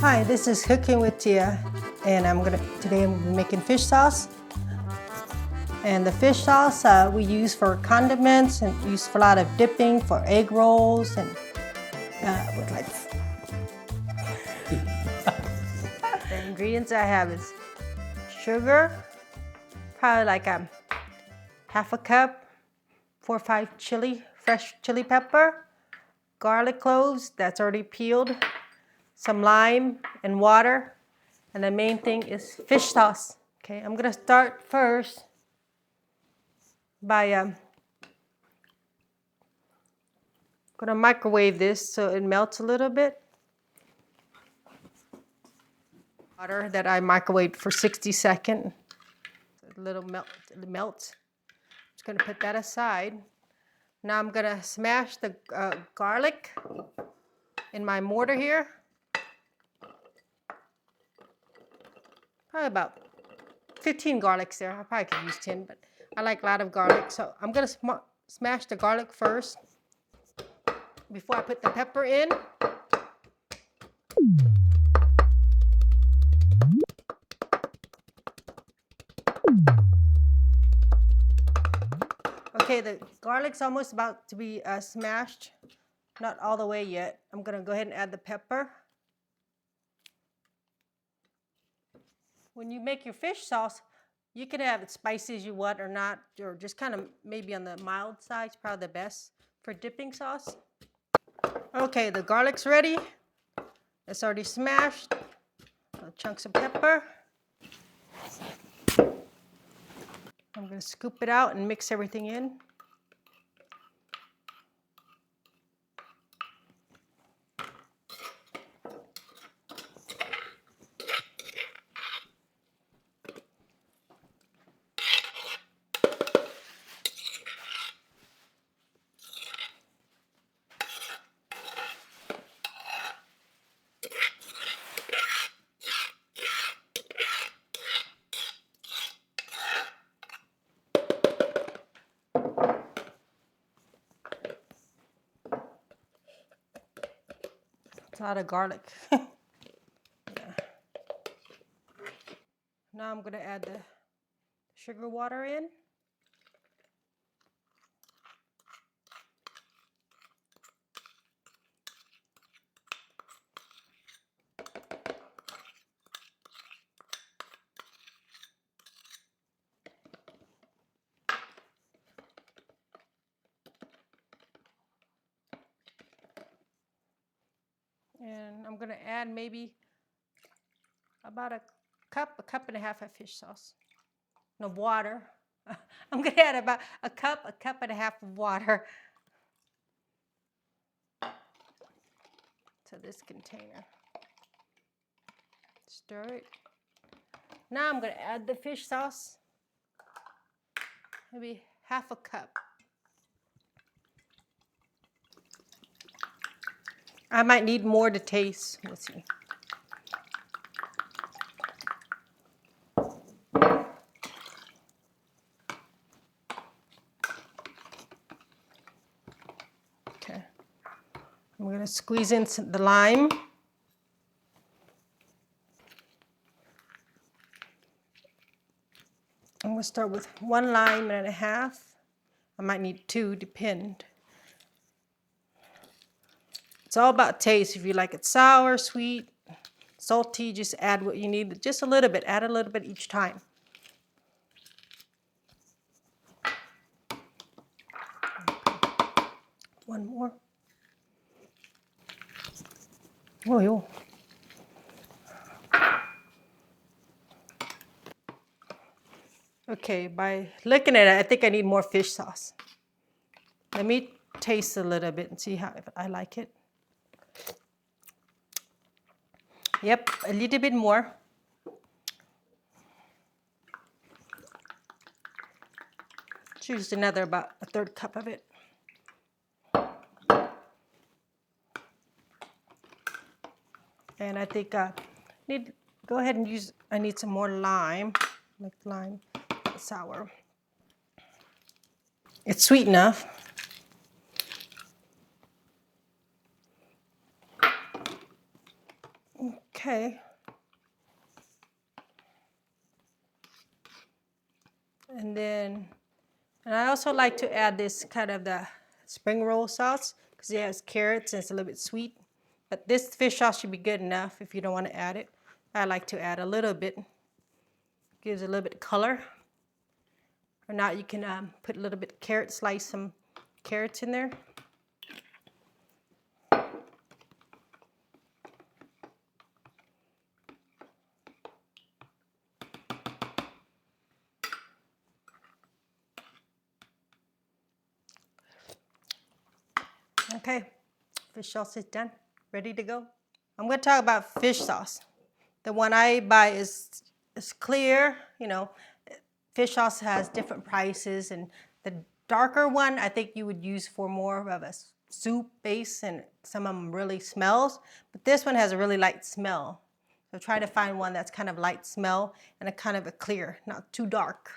Hi, this is Cooking with Tia, and today I'm gonna be making fish sauce. And the fish sauce we use for condiments and use for a lot of dipping for egg rolls and with like. The ingredients I have is sugar, probably like half a cup, 4 or 5 fresh chili pepper, garlic cloves that's already peeled, some lime and water, and the main thing is fish sauce. Okay, I'm gonna start first by gonna microwave this so it melts a little bit. Water that I microwaved for 60 seconds. A little melts. Just gonna put that aside. Now I'm gonna smash the garlic in my mortar here. Probably about 15 garlics there. I probably could use 10, but I like a lot of garlic. So I'm gonna smash the garlic first before I put the pepper in. Okay, the garlic's almost about to be smashed. Not all the way yet. I'm gonna go ahead and add the pepper. When you make your fish sauce, you can have it spicy as you want or not, or just kind of maybe on the mild side. It's probably the best for dipping sauce. Okay, the garlic's ready. It's already smashed. Chunks of pepper. I'm gonna scoop it out and mix everything in. It's a lot of garlic. Yeah. Now I'm gonna add the sugar water in. And I'm gonna add maybe about a cup and a half of fish sauce. No, water. I'm gonna add about a cup and a half of water to this container. Stir it. Now I'm gonna add the fish sauce. Maybe half a cup. I might need more to taste. Let's see. Okay. I'm gonna squeeze in the lime. I'm gonna start with 1 lime and a half. I might need 2, depend. It's all about taste. If you like it sour, sweet, salty, just add what you need. Just a little bit. Add a little bit each time. One more. Oh, yo. Okay, by looking at it, I think I need more fish sauce. Let me taste a little bit and see if I like it. Yep, a little bit more. Choose another about a 1/3 cup of it. And I think go ahead and I need some more lime. Like lime, sour. It's sweet enough. Okay. Okay. And I also like to add this kind of the spring roll sauce because it has carrots and it's a little bit sweet. But this fish sauce should be good enough if you don't want to add it. I like to add a little bit. Gives a little bit of color. Or not, you can put a little bit of carrot, slice some carrots in there. Okay, fish sauce is done, ready to go. I'm going to talk about fish sauce. The one I buy is clear, you know. Fish sauce has different prices, and the darker one I think you would use for more of a soup base, and some of them really smells, but this one has a really light smell. So try to find one that's kind of light smell and a kind of a clear, not too dark.